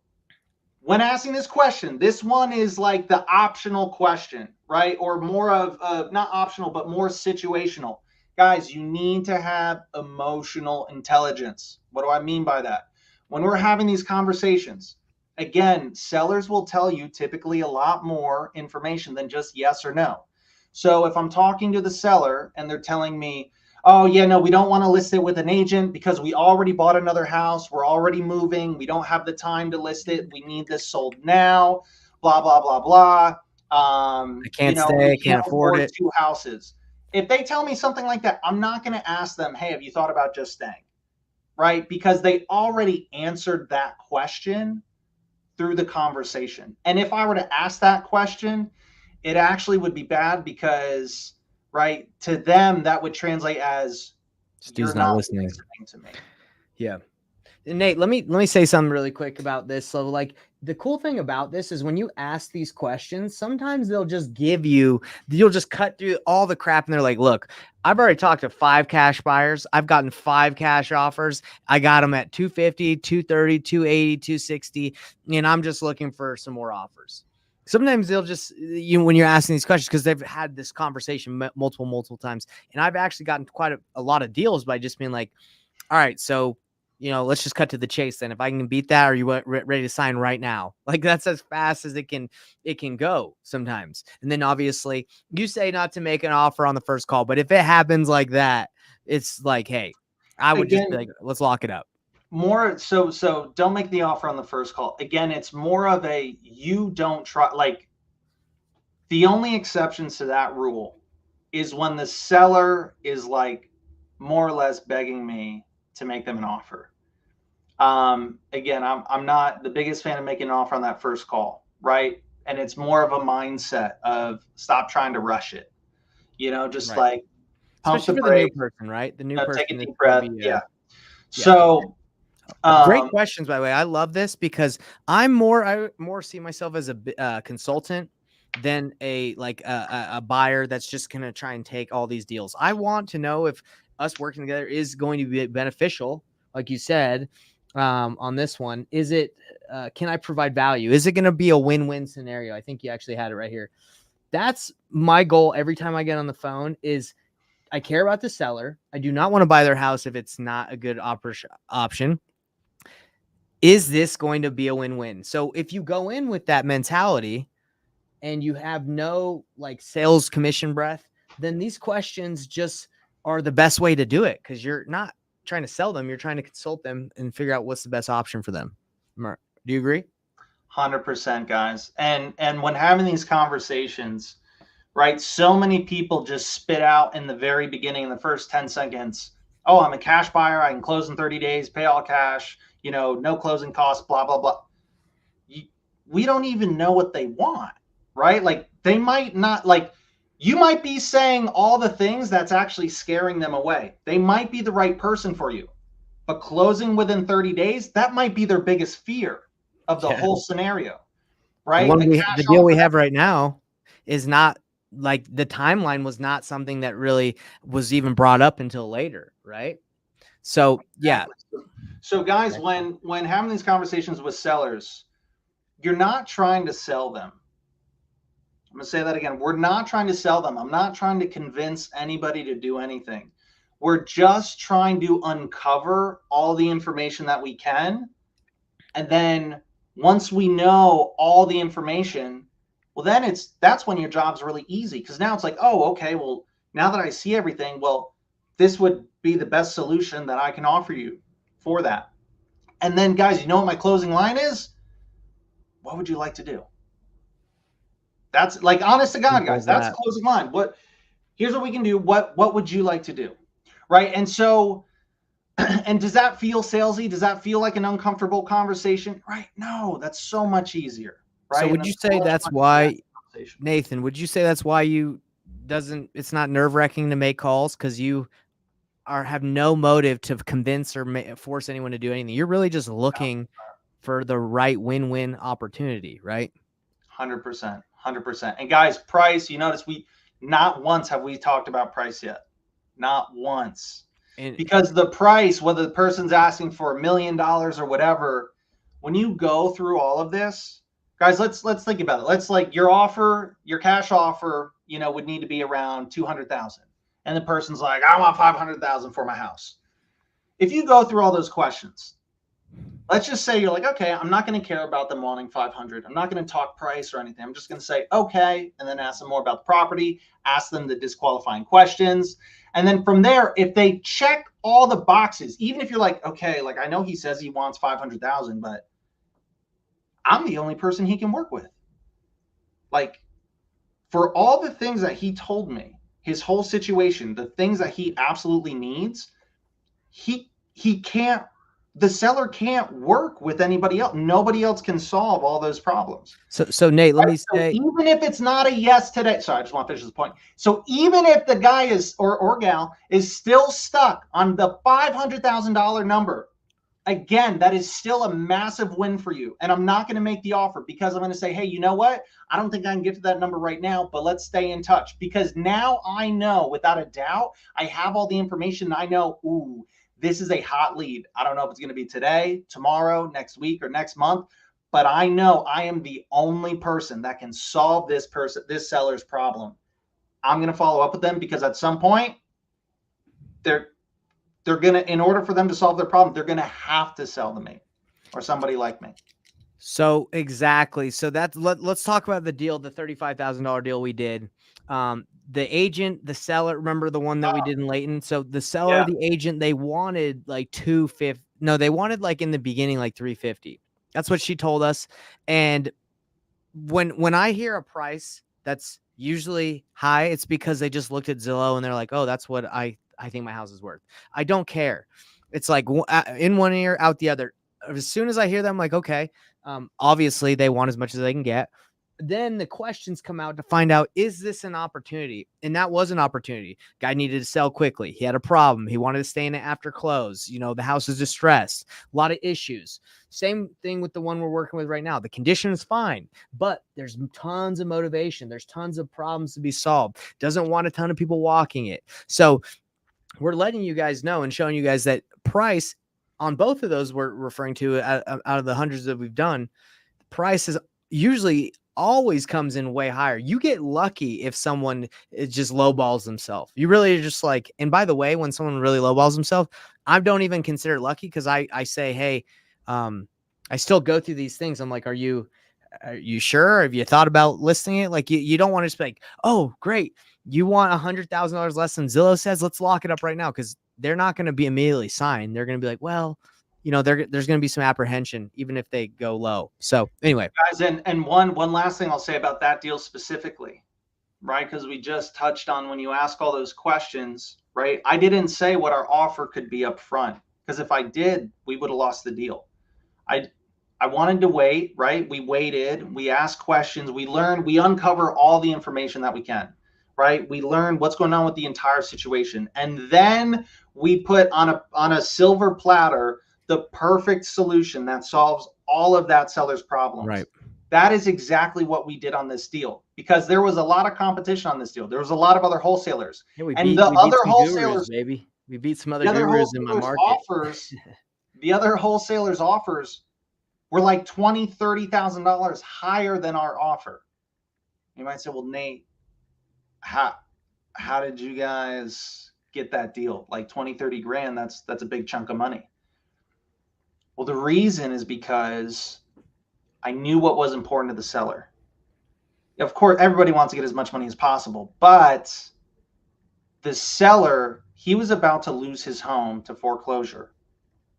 S2: when asking this question, this one is like the optional question, right? Or more of, not optional, but more situational. Guys, you need to have emotional intelligence. What do I mean by that? When we're having these conversations, again, sellers will tell you typically a lot more information than just yes or no. So if I'm talking to the seller and they're telling me, oh, yeah, no, we don't want to list it with an agent because we already bought another house. We're already moving. We don't have the time to list it. We need this sold now, blah, blah, blah, blah.
S1: I can't stay. I can't afford it.
S2: 2 houses. If they tell me something like that, I'm not going to ask them, hey, have you thought about just staying? Right? Because they already answered that question through the conversation. And if I were to ask that question, it actually would be bad because, right, to them, that would translate as
S1: Stu's not listening
S2: to me.
S1: Yeah. Nate, let me say something really quick about this. So, like, the cool thing about this is when you ask these questions, sometimes you'll just cut through all the crap and they're like, look, I've already talked to 5 cash buyers. I've gotten 5 cash offers. I got them at 250, 230, 280, 260, and I'm just looking for some more offers. Sometimes they'll just, when you're asking these questions, because they've had this conversation multiple times. And I've actually gotten quite a lot of deals by just being like, all right, so, let's just cut to the chase then. If I can beat that, are you ready to sign right now? Like, that's as fast as it can go sometimes. And then obviously you say not to make an offer on the first call, but if it happens like that, it's like, hey, I would just be like, let's lock it up.
S2: More so don't make the offer on the first call. Again, it's more of a, you don't try, like, the only exceptions to that rule is when the seller is like more or less begging me to make them an offer. Again, I'm not the biggest fan of making an offer on that first call, right? And it's more of a mindset of stop trying to rush it, just right. Like pump
S1: especially
S2: the
S1: for
S2: brake,
S1: the new person, right? The new person,
S2: take a deep breath. Yeah. So
S1: great questions, by the way. I love this because I more see myself as a consultant than a buyer that's just going to try and take all these deals. I want to know if us working together is going to be beneficial, like you said, on this one. Is it, can I provide value? Is it going to be a win-win scenario? I think you actually had it right here. That's my goal every time I get on the phone is I care about the seller. I do not want to buy their house if it's not a good option. Is this going to be a win-win? So if you go in with that mentality and you have no like sales commission breath, then these questions just are the best way to do it because you're not trying to sell them. You're trying to consult them and figure out what's the best option for them. Do you agree?
S2: 100%, guys. And when having these conversations, right, so many people just spit out in the very beginning, in the first 10 seconds, oh, I'm a cash buyer, I can close in 30 days, pay all cash, no closing costs, blah blah blah. We don't even know what they want, right? Like, they might not, like, you might be saying all the things that's actually scaring them away. They might be the right person for you, but closing within 30 days, that might be their biggest fear of the whole scenario, right?
S1: The deal we have right now is not, like, the timeline was not something that really was even brought up until later, right? So yeah.
S2: So guys, when having these conversations with sellers, you're not trying to sell them. I'm gonna say that again. We're not trying to sell them. I'm not trying to convince anybody to do anything. We're just trying to uncover all the information that we can. And then once we know all the information, well, then that's when your job's really easy. Because now it's like, oh, okay, well, now that I see everything, well, this would be the best solution that I can offer you for that. And then, guys, you know what my closing line is? What would you like to do? That's, like, honest to God, guys, that's closing line. Here's what we can do. What would you like to do? Right. And so, and does that feel salesy? Does that feel like an uncomfortable conversation? Right. No, that's so much easier. Right.
S1: So would you say that's why, Nathan, would you say that's why it's not nerve-wracking to make calls? Because you have no motive to convince or force anyone to do anything. You're really just looking for the right win-win opportunity, right?
S2: 100%. 100%. And guys, price, you notice not once have we talked about price yet. Not once. Because the price, whether the person's asking for $1 million or whatever, when you go through all of this, guys, let's think about it. Let's, like, your cash offer, would need to be around 200,000. And the person's like, I want 500,000 for my house. If you go through all those questions, let's just say you're like, okay, I'm not going to care about them wanting 500. I'm not going to talk price or anything. I'm just going to say, okay, and then ask them more about the property, ask them the disqualifying questions. And then from there, if they check all the boxes, even if you're like, okay, like, I know he says he wants 500,000, but I'm the only person he can work with. Like, for all the things that he told me, his whole situation, the things that he absolutely needs, he can't, the seller can't work with anybody else. Nobody else can solve all those problems.
S1: So Nate, let me say,
S2: even if it's not a yes today, sorry, I just want to finish this point. So even if the guy is, or gal is still stuck on the $500,000 number, again, that is still a massive win for you. And I'm not going to make the offer because I'm going to say, hey, you know what? I don't think I can get to that number right now, but let's stay in touch, because now I know without a doubt, I have all the information. I know, ooh, this is a hot lead. I don't know if it's going to be today, tomorrow, next week, or next month, but I know I am the only person that can solve this seller's problem. I'm going to follow up with them because at some point they're going to, in order for them to solve their problem, they're going to have to sell to me or somebody like me.
S1: So exactly. So let's talk about the deal, the $35,000 deal we did. The agent, the seller, remember the one that we did in Layton? So the seller, the agent, they wanted like 250. No, they wanted, like, in the beginning, like 350. That's what she told us. And when I hear a price that's usually high, it's because they just looked at Zillow and they're like, oh, that's what I think my house is worth. I don't care. It's like in one ear, out the other. As soon as I hear them, I'm like, okay, obviously they want as much as they can get. Then the questions come out to find out, is this an opportunity? And that was an opportunity. Guy needed to sell quickly. He had a problem. He wanted to stay in it after close. The house is distressed. A lot of issues. Same thing with the one we're working with right now. The condition is fine, but there's tons of motivation. There's tons of problems to be solved. Doesn't want a ton of people walking it. So we're letting you guys know and showing you guys that price on both of those we're referring to out of the hundreds that we've done, price is usually always comes in way higher. You get lucky if someone just lowballs themselves. You really are just like, and by the way, when someone really lowballs themselves, I don't even consider it lucky, because I say, hey, I still go through these things. I'm like, are you sure? Have you thought about listing it? Like, you don't want to just be like, oh, great, you want $100,000 less than Zillow says, let's lock it up right now. Because they're not going to be immediately signed. They're going to be like, well, there's going to be some apprehension even if they go low. So anyway,
S2: guys, and one last thing I'll say about that deal specifically, right? Because we just touched on when you ask all those questions, right? I didn't say what our offer could be up front, because if I did, we would have lost the deal. I wanted to wait, right? We waited, we asked questions, we learned, we uncover all the information that we can, right? We learned what's going on with the entire situation. And then we put on a silver platter the perfect solution that solves all of that seller's problems.
S1: right.
S2: That is exactly what we did on this deal, because there was a lot of competition on this deal. There was a lot of other wholesalers.
S1: Yeah, we
S2: and
S1: beat
S2: the other
S1: some
S2: wholesalers,
S1: gurus, baby. We beat some other
S2: the other
S1: gurus in my
S2: wholesalers
S1: market.
S2: offers, the other wholesalers offers were like $20,000, $30,000 higher than our offer. You might say, well, Nate, how did you guys get that deal? Like 20, 30 grand, that's a big chunk of money. Well, the reason is because I knew what was important to the seller. Of course, everybody wants to get as much money as possible, but the seller, he was about to lose his home to foreclosure.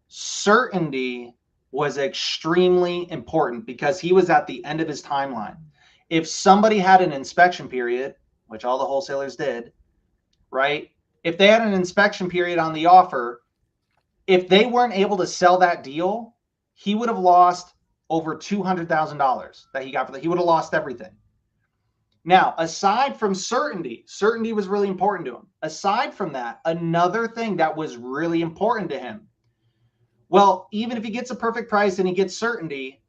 S2: Certainty was extremely important because he was at the end of his timeline. If somebody had an inspection period, which all the wholesalers did, right? If they had an inspection period on the offer, if they weren't able to sell that deal, he would have lost over $200,000 that he got for that. He would have lost everything. Now, aside from certainty was really important to him. Aside from that, another thing that was really important to him, well, even if he gets a perfect price and he gets certainty,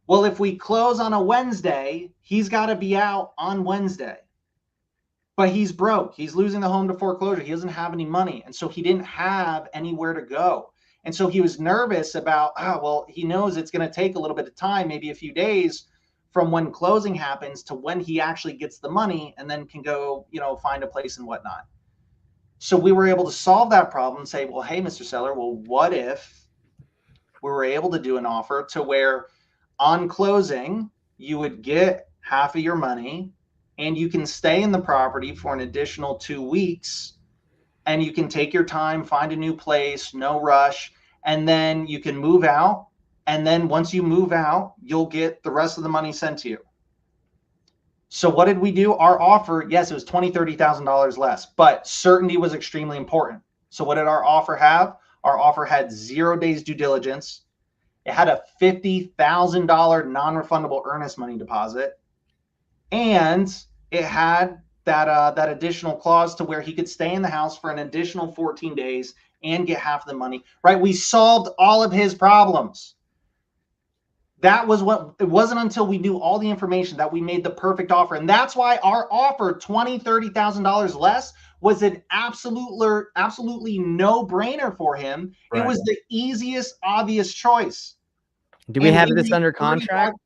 S2: well, if we close on a Wednesday, he's got to be out on Wednesday. But he's broke. He's losing the home to foreclosure. He doesn't have any money. And so he didn't have anywhere to go. And so he was nervous about, well, he knows it's going to take a little bit of time, maybe a few days from when closing happens to when he actually gets the money and then can go, find a place and whatnot. So we were able to solve that problem and say, well, hey, Mr. Seller, well, what if we were able to do an offer to where on closing, you would get half of your money and you can stay in the property for an additional 2 weeks and you can take your time, find a new place, no rush, and then you can move out. And then once you move out, you'll get the rest of the money sent to you. So what did we do? Our offer, yes, it was $20,000, $30,000 less, but certainty was extremely important. So what did our offer have? Our offer had 0 days due diligence. It had a $50,000 non-refundable earnest money deposit. And it had that additional clause to where he could stay in the house for an additional 14 days and get half the money, right? We solved all of his problems. That was it wasn't until we knew all the information that we made the perfect offer. And that's why our offer, $20,000, $30,000 less, was an absolutely no-brainer for him. Right. It was the easiest, obvious choice.
S1: Do we have this under contract?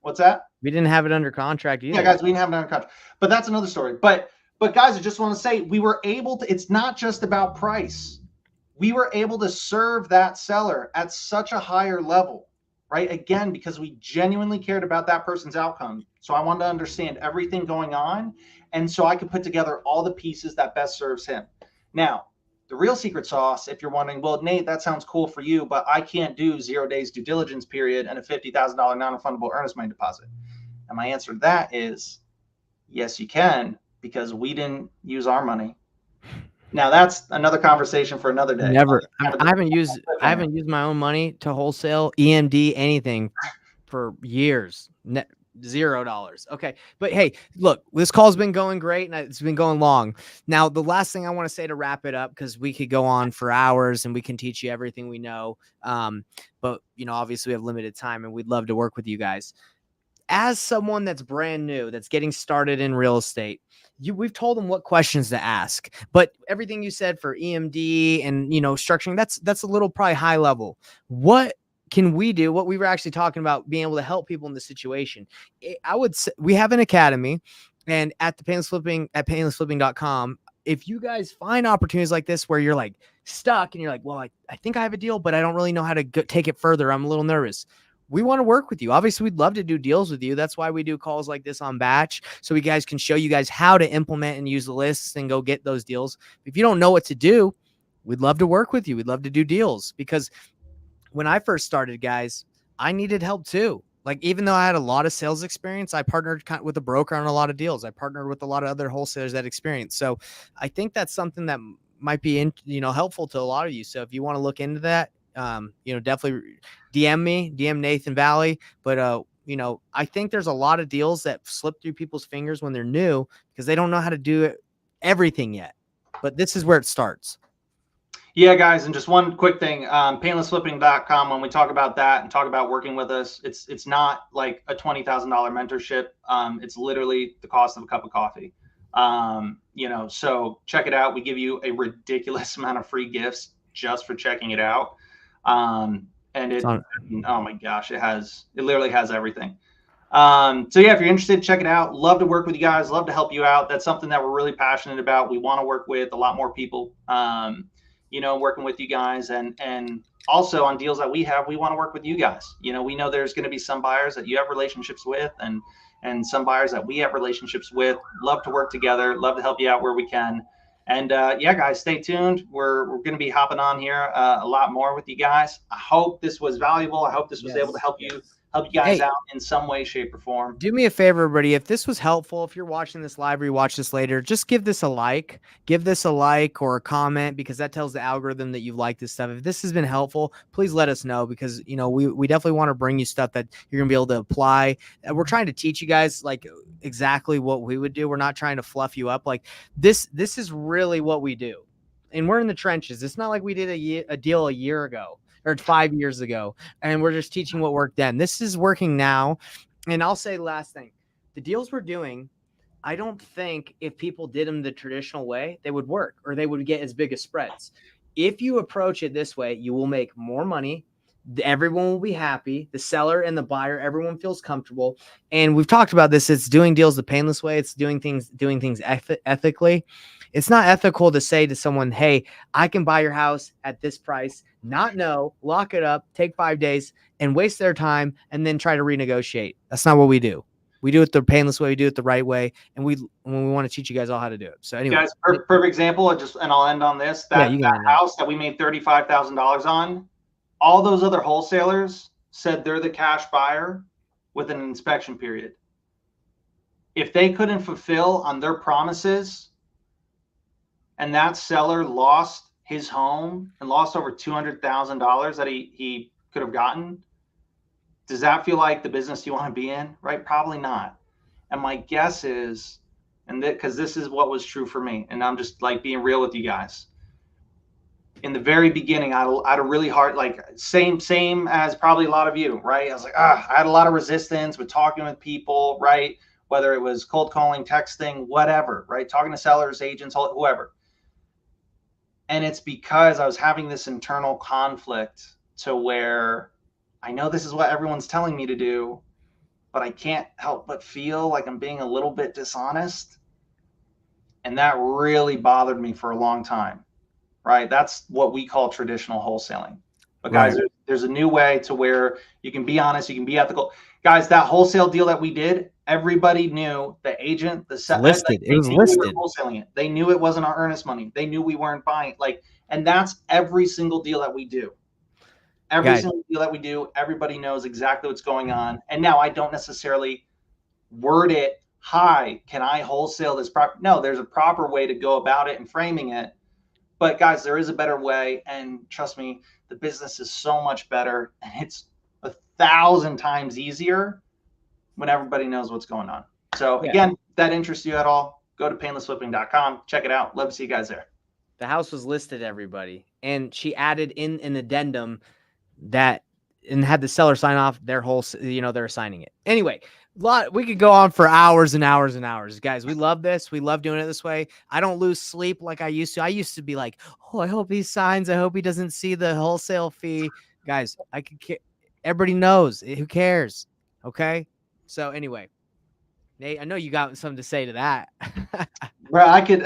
S2: What's that?
S1: We didn't have it under contract either.
S2: Yeah, guys, we didn't have it under contract. But that's another story. But guys, I just want to say we were able to, it's not just about price. We were able to serve that seller at such a higher level, right? Again, because we genuinely cared about that person's outcome. So I wanted to understand everything going on. And so I could put together all the pieces that best serves him. Now, the real secret sauce, if you're wondering, well, Nate, that sounds cool for you, but I can't do 0 days due diligence period and a $50,000 non-refundable earnest money deposit. And my answer to that is, yes, you can, because we didn't use our money. Now that's another conversation for another day.
S1: Never. I haven't used my own money to wholesale EMD anything for years. $0. Okay. But hey, look, this call's been going great and it's been going long. Now, the last thing I want to say to wrap it up, because we could go on for hours and we can teach you everything we know. But obviously we have limited time and we'd love to work with you guys. As someone that's brand new, that's getting started in real estate, we've told them what questions to ask, but everything you said for EMD and, structuring, that's a little probably high level. What can we do? What we were actually talking about, being able to help people in this situation. I would say we have an academy, and at the Payneless Flipping at paynelessflipping.com, if you guys find opportunities like this where you're like stuck and you're like, well, I think I have a deal, but I don't really know how to take it further. I'm a little nervous. We want to work with you. Obviously, we'd love to do deals with you. That's why we do calls like this on batch, so we guys can show you guys how to implement and use the lists and go get those deals. If you don't know what to do, we'd love to work with you. We'd love to do deals because when I first started, guys, I needed help too. Like, even though I had a lot of sales experience, I partnered with a broker on a lot of deals. I partnered with a lot of other wholesalers that experience. So I think that's something that might be, helpful to a lot of you. So if you want to look into that, definitely DM me, DM Nathan Valley. But, I think there's a lot of deals that slip through people's fingers when they're new because they don't know how to do it, everything yet. But this is where it starts.
S2: Yeah, guys, and just one quick thing, painlessflipping.com, when we talk about that and talk about working with us, it's not like a $20,000 mentorship. It's literally the cost of a cup of coffee. So check it out. We give you a ridiculous amount of free gifts just for checking it out. And oh my gosh, it literally has everything. So yeah, if you're interested, check it out. Love to work with you guys. Love to help you out. That's something that we're really passionate about. We want to work with a lot more people. Working with you guys, and also on deals that we have, we want to work with you guys. We know there's going to be some buyers that you have relationships with, and some buyers that we have relationships with. Love to work together. Love to help you out where we can. And yeah, guys, stay tuned. We're going to be hopping on here a lot more with you guys. I hope this was valuable. I hope this was able to help you guys out in some way, shape, or form.
S1: Do me a favor, everybody. If this was helpful, if you're watching this live or you watch this later, just give this a like. Give this a like or a comment, because that tells the algorithm that you like this stuff. If this has been helpful, please let us know, because we definitely want to bring you stuff that you're gonna be able to apply. And we're trying to teach you guys like exactly what we would do. We're not trying to fluff you up. Like this is really what we do, and we're in the trenches. It's not like we did a deal a year ago or 5 years ago, and we're just teaching what worked then. This is working now. And I'll say last thing, the deals we're doing, I don't think if people did them the traditional way, they would work, or they would get as big as spreads. If you approach it this way, you will make more money. Everyone will be happy. The seller and the buyer, everyone feels comfortable. And we've talked about this. It's doing deals the painless way. It's doing things ethically. It's not ethical to say to someone, hey, I can buy your house at this price, not know, lock it up, take 5 days, and waste their time, and then try to renegotiate. That's not what we do. We do it the painless way. We do it the right way. And we want to teach you guys all how to do it. So anyway,
S2: guys, perfect example. And I'll end on this. That house that we made $35,000 on, all those other wholesalers said they're the cash buyer with an inspection period. If they couldn't fulfill on their promises, and that seller lost his home and lost over $200,000 that he could have gotten, does that feel like the business you want to be in? Right? Probably not. And my guess is, because this is what was true for me, and I'm just like being real with you guys. In the very beginning, I had a really hard, like same as probably a lot of you, right? I was like, I had a lot of resistance with talking with people, right? Whether it was cold calling, texting, whatever, right? Talking to sellers, agents, whoever. And it's because I was having this internal conflict to where I know this is what everyone's telling me to do, but I can't help but feel like I'm being a little bit dishonest. And that really bothered me for a long time, right? That's what we call traditional wholesaling. But guys, there's a new way to where you can be honest, you can be ethical. Guys, that wholesale deal that we did, everybody knew, the agent, the seller,
S1: listed. It was listed.
S2: We were wholesaling it. They knew it wasn't our earnest money. They knew we weren't buying. And that's every single deal that we do. Single deal that we do, everybody knows exactly what's going on. And now I don't necessarily word it, hi, can I wholesale this property? No, there's a proper way to go about it and framing it. But guys, there is a better way. And trust me, the business is so much better. And it's 1,000 times easier when everybody knows what's going on. So again, if that interests you at all, go to painlessflipping.com. Check it out. Love to see you guys there.
S1: The house was listed, everybody. And she added in an addendum that, and had the seller sign off their whole, they're signing it. Anyway, we could go on for hours and hours and hours. Guys, we love this. We love doing it this way. I don't lose sleep like I used to. I used to be like, oh, I hope he signs. I hope he doesn't see the wholesale fee. Guys, everybody knows. Who cares? Okay? So anyway, Nate, I know you got something to say to that.
S2: Bro, I could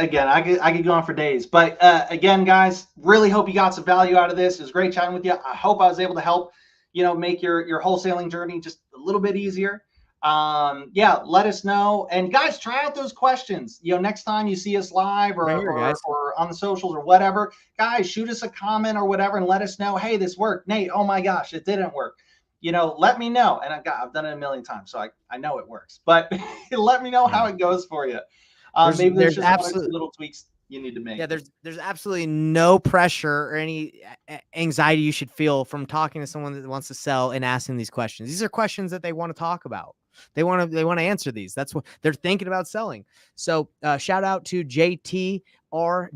S2: go on for days. But again, guys, really hope you got some value out of this. It was great chatting with you. I hope I was able to help, make your wholesaling journey just a little bit easier. Yeah, let us know. And guys, try out those questions. Next time you see us live
S1: Right here, guys.
S2: or on the socials or whatever, guys, shoot us a comment or whatever and let us know, hey, this worked. Nate, oh my gosh, it didn't work. Let me know. And I've done it a million times, so I know it works. But let me know how it goes for you. Maybe there's just one or two little tweaks you need to make.
S1: Yeah, there's absolutely no pressure or any anxiety you should feel from talking to someone that wants to sell and asking these questions. These are questions that they want to talk about. They want to answer these. That's what they're thinking about selling. So shout out to JTR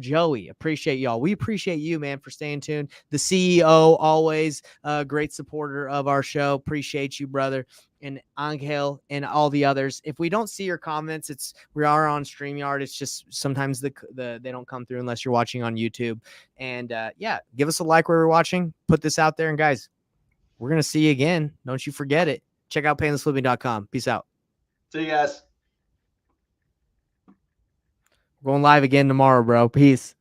S1: Joey. Appreciate y'all. We appreciate you, man, for staying tuned. The CEO, always a great supporter of our show. Appreciate you, brother. And Angel and all the others. If we don't see your comments, we are on StreamYard. It's just sometimes the they don't come through unless you're watching on YouTube. And yeah, give us a like where you're watching. Put this out there, and guys, we're gonna see you again. Don't you forget it. Check out painlessflipping.com. Peace out.
S2: See you guys.
S1: We're going live again tomorrow, bro. Peace.